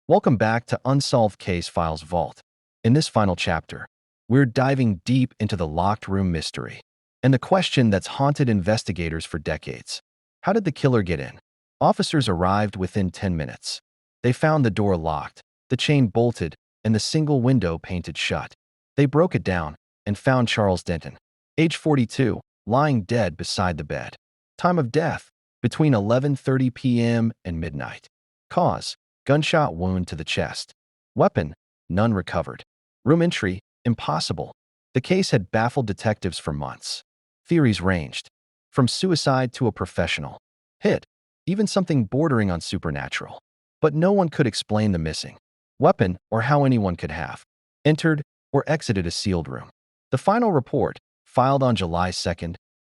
Welcome back to Unsolved Case Files Vault. In this final chapter, we're diving deep into the locked room mystery and the question that's haunted investigators for decades. How did the killer get in? Officers arrived within 10 minutes. They found the door locked, the chain bolted, and the single window painted shut. They broke it down and found Charles Denton, age 42, lying dead beside the bed. Time of death, between 11:30 p.m. and midnight. Cause: gunshot wound to the chest. Weapon: none recovered. Room entry: impossible. The case had baffled detectives for months. Theories ranged from suicide to a professional hit, even something bordering on supernatural. But no one could explain the missing weapon or how anyone could have entered or exited a sealed room. The final report, filed on July 2,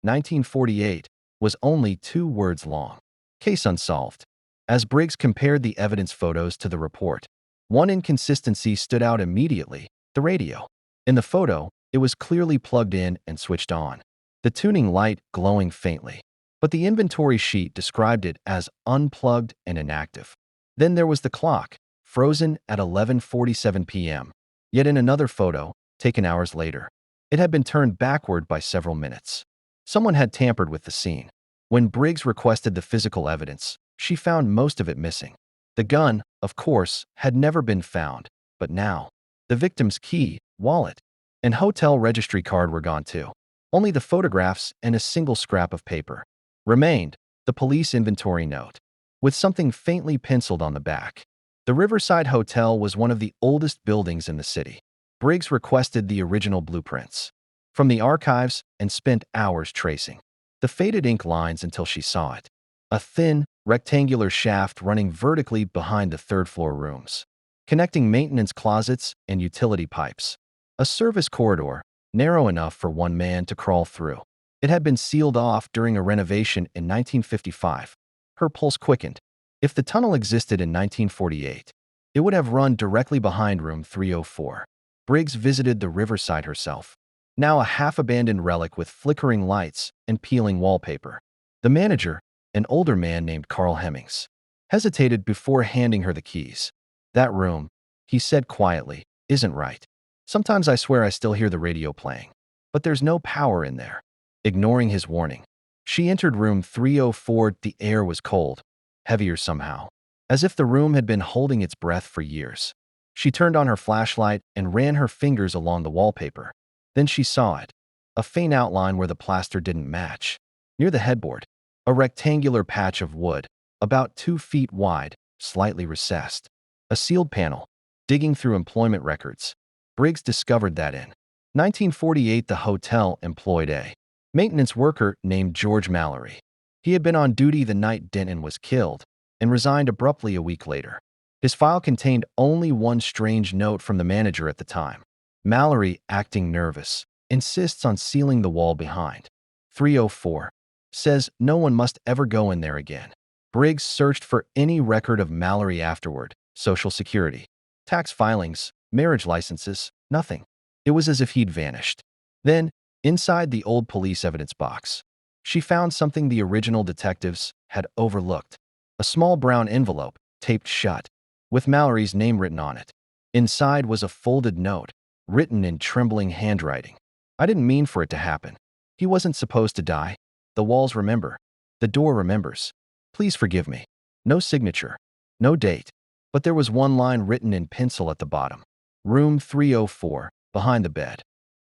1948, was only 2 words long. Case unsolved. As Briggs compared the evidence photos to the report, one inconsistency stood out immediately: the radio. In the photo, it was clearly plugged in and switched on, the tuning light glowing faintly. But the inventory sheet described it as unplugged and inactive. Then there was the clock, frozen at 11:47 p.m. Yet in another photo, taken hours later, it had been turned backward by several minutes. Someone had tampered with the scene. When Briggs requested the physical evidence, she found most of it missing. The gun, of course, had never been found, but now, the victim's key, wallet, and hotel registry card were gone too. Only the photographs and a single scrap of paper remained: the police inventory note, with something faintly penciled on the back. The Riverside Hotel was one of the oldest buildings in the city. Briggs requested the original blueprints from the archives and spent hours tracing the faded ink lines until she saw it: a thin, rectangular shaft running vertically behind the third-floor rooms, connecting maintenance closets and utility pipes. A service corridor, narrow enough for one man to crawl through. It had been sealed off during a renovation in 1955. Her pulse quickened. If the tunnel existed in 1948, it would have run directly behind room 304. Briggs visited the Riverside herself, now a half-abandoned relic with flickering lights and peeling wallpaper. The manager, an older man named Carl Hemmings, hesitated before handing her the keys. "That room," he said quietly, "isn't right. Sometimes I swear I still hear the radio playing. But there's no power in there." Ignoring his warning, she entered room 304. The air was cold, heavier somehow, as if the room had been holding its breath for years. She turned on her flashlight and ran her fingers along the wallpaper. Then she saw it, a faint outline where the plaster didn't match. Near the headboard, a rectangular patch of wood, about 2 feet wide, slightly recessed. A sealed panel. Digging through employment records, Briggs discovered that in 1948 the hotel employed a maintenance worker named George Mallory. He had been on duty the night Denton was killed and resigned abruptly a week later. His file contained only one strange note from the manager at the time. Mallory, acting nervous, insists on sealing the wall behind 304. Says no one must ever go in there again. Briggs searched for any record of Mallory afterward: Social Security, tax filings, marriage licenses, nothing. It was as if he'd vanished. Then, inside the old police evidence box, she found something the original detectives had overlooked: a small brown envelope, taped shut, with Mallory's name written on it. Inside was a folded note, written in trembling handwriting. "I didn't mean for it to happen. He wasn't supposed to die. The walls remember. The door remembers. Please forgive me." No signature, no date, but there was one line written in pencil at the bottom: Room 304, behind the bed.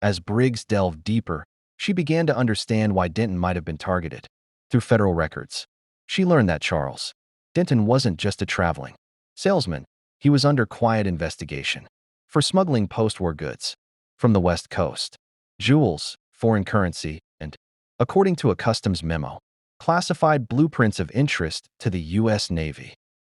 As Briggs delved deeper, she began to understand why Denton might have been targeted. Through federal records, she learned that Charles Denton wasn't just a traveling salesman. He was under quiet investigation for smuggling post-war goods from the West Coast, jewels, foreign currency, and, according to a customs memo, classified blueprints of interest to the U.S. Navy.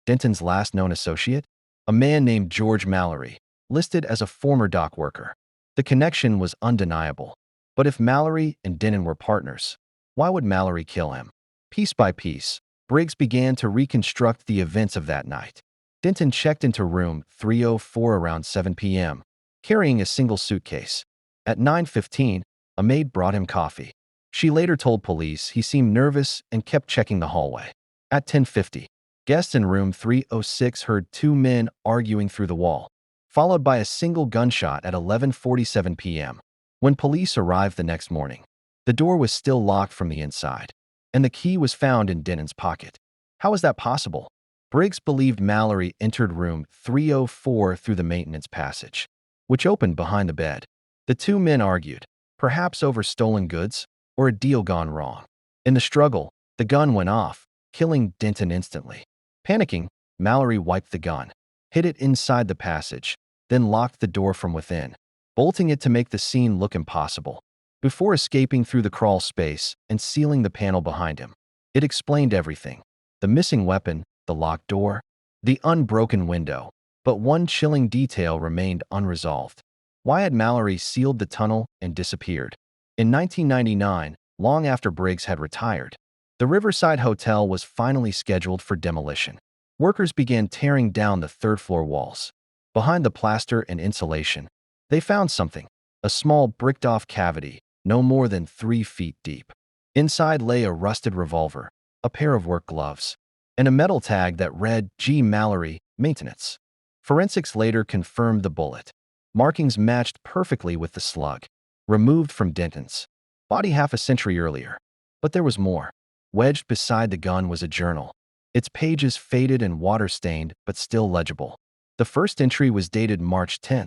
Denton's last known associate? A man named George Mallory, listed as a former dock worker. The connection was undeniable. But if Mallory and Denton were partners, why would Mallory kill him? Piece by piece, Briggs began to reconstruct the events of that night. Denton checked into room 304 around 7 p.m., carrying a single suitcase. At 9:15, a maid brought him coffee. She later told police he seemed nervous and kept checking the hallway. At 10:50, Guests in room 306 heard two men arguing through the wall, followed by a single gunshot at 11:47 p.m. When police arrived the next morning, the door was still locked from the inside, and the key was found in Denton's pocket. How is that possible? Briggs believed Mallory entered room 304 through the maintenance passage, which opened behind the bed. The two men argued, perhaps over stolen goods or a deal gone wrong. In the struggle, the gun went off, killing Denton instantly. Panicking, Mallory wiped the gun, hid it inside the passage, then locked the door from within, bolting it to make the scene look impossible. Before escaping through the crawl space and sealing the panel behind him, it explained everything. The missing weapon, the locked door, the unbroken window. But one chilling detail remained unresolved. Why had Mallory sealed the tunnel and disappeared? In 1999, long after Briggs had retired, the Riverside Hotel was finally scheduled for demolition. Workers began tearing down the third-floor walls. Behind the plaster and insulation, they found something, a small bricked-off cavity, no more than 3 feet deep. Inside lay a rusted revolver, a pair of work gloves, and a metal tag that read G. Mallory, Maintenance. Forensics later confirmed the bullet. Markings matched perfectly with the slug, removed from Denton's body half a century earlier. But there was more. Wedged beside the gun was a journal, its pages faded and water-stained but still legible. The first entry was dated March 10,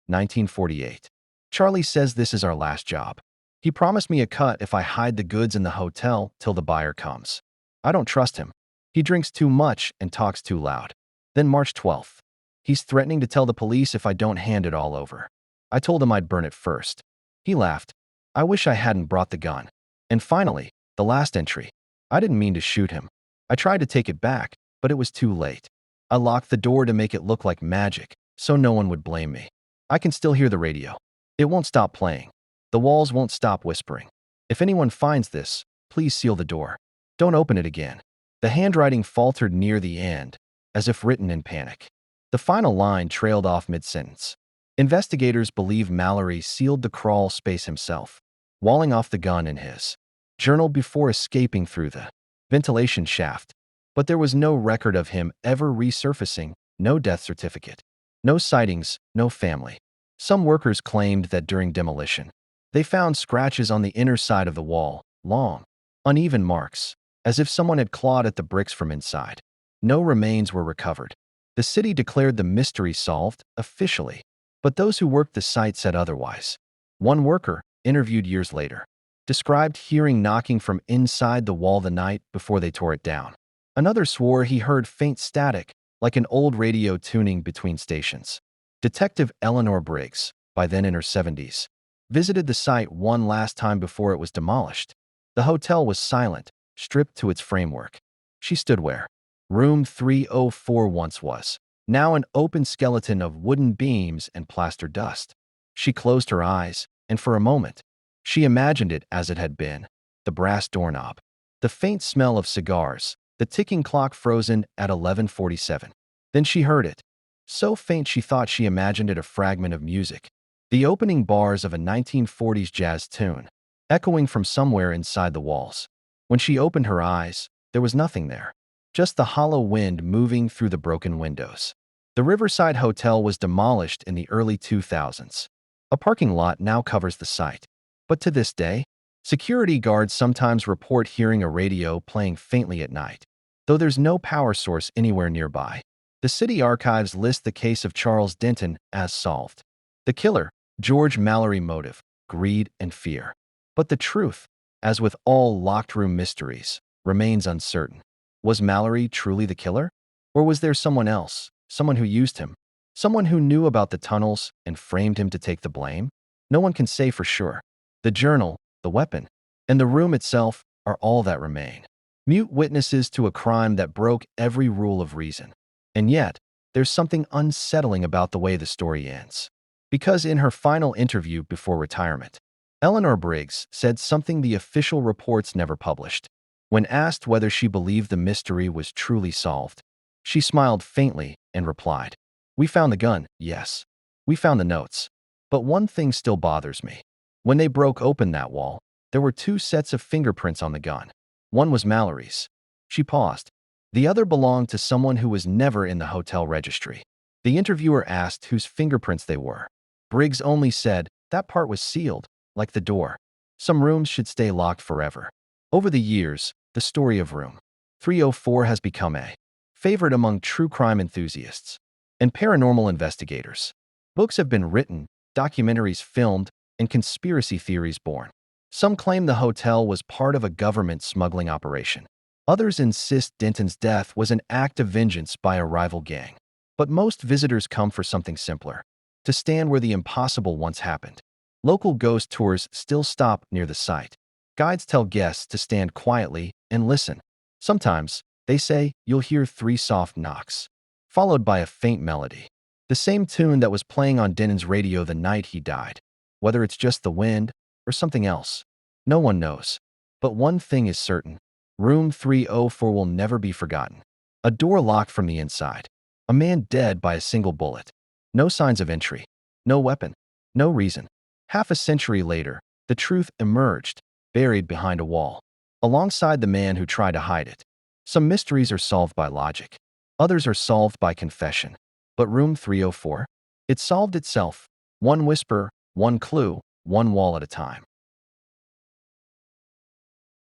1948. Charlie says this is our last job. He promised me a cut if I hide the goods in the hotel till the buyer comes. I don't trust him. He drinks too much and talks too loud. Then March 12th. He's threatening to tell the police if I don't hand it all over. I told him I'd burn it first. He laughed. I wish I hadn't brought the gun. And finally, the last entry. I didn't mean to shoot him. I tried to take it back, but it was too late. I locked the door to make it look like magic, so no one would blame me. I can still hear the radio. It won't stop playing. The walls won't stop whispering. If anyone finds this, please seal the door. Don't open it again. The handwriting faltered near the end, as if written in panic. The final line trailed off mid-sentence. Investigators believe Mallory sealed the crawl space himself, walling off the gun in his journal before escaping through the ventilation shaft. But there was no record of him ever resurfacing, no death certificate, no sightings, no family. Some workers claimed that during demolition, they found scratches on the inner side of the wall, long, uneven marks, as if someone had clawed at the bricks from inside. No remains were recovered. The city declared the mystery solved, officially, but those who worked the site said otherwise. One worker, interviewed years later, described hearing knocking from inside the wall the night before they tore it down. Another swore he heard faint static, like an old radio tuning between stations. Detective Eleanor Briggs, by then in her 70s, visited the site one last time before it was demolished. The hotel was silent, stripped to its framework. She stood where room 304 once was, now an open skeleton of wooden beams and plaster dust. She closed her eyes, and for a moment, she imagined it as it had been, the brass doorknob, the faint smell of cigars, the ticking clock frozen at 11:47. Then she heard it, so faint she thought she imagined it a fragment of music, the opening bars of a 1940s jazz tune, echoing from somewhere inside the walls. When she opened her eyes, there was nothing there, just the hollow wind moving through the broken windows. The Riverside Hotel was demolished in the early 2000s. A parking lot now covers the site. But to this day, security guards sometimes report hearing a radio playing faintly at night, though there's no power source anywhere nearby. The city archives list the case of Charles Denton as solved. The killer, George Mallory, motive, greed and fear. But the truth, as with all locked room mysteries, remains uncertain. Was Mallory truly the killer? Or was there someone else, someone who used him, someone who knew about the tunnels and framed him to take the blame? No one can say for sure. The journal, the weapon, and the room itself are all that remain. Mute witnesses to a crime that broke every rule of reason. And yet, there's something unsettling about the way the story ends. Because in her final interview before retirement, Eleanor Briggs said something the official reports never published. When asked whether she believed the mystery was truly solved, she smiled faintly and replied, "We found the gun, yes. We found the notes. But one thing still bothers me. When they broke open that wall, there were 2 sets of fingerprints on the gun. One was Mallory's." She paused. The other belonged to someone who was never in the hotel registry. The interviewer asked whose fingerprints they were. Briggs only said, "That part was sealed, like the door. Some rooms should stay locked forever." Over the years, the story of Room 304 has become a favorite among true crime enthusiasts and paranormal investigators. Books have been written, documentaries filmed, and conspiracy theories born. Some claim the hotel was part of a government smuggling operation. Others insist Denton's death was an act of vengeance by a rival gang. But most visitors come for something simpler: to stand where the impossible once happened. Local ghost tours still stop near the site. Guides tell guests to stand quietly and listen. Sometimes, they say, you'll hear 3 soft knocks, followed by a faint melody. The same tune that was playing on Denton's radio the night he died. Whether it's just the wind or something else, no one knows. But one thing is certain: Room 304 will never be forgotten. A door locked from the inside. A man dead by a single bullet. No signs of entry. No weapon. No reason. Half a century later, the truth emerged, buried behind a wall, alongside the man who tried to hide it. Some mysteries are solved by logic. Others are solved by confession. But Room 304? It solved itself. One whisper, one clue, one wall at a time.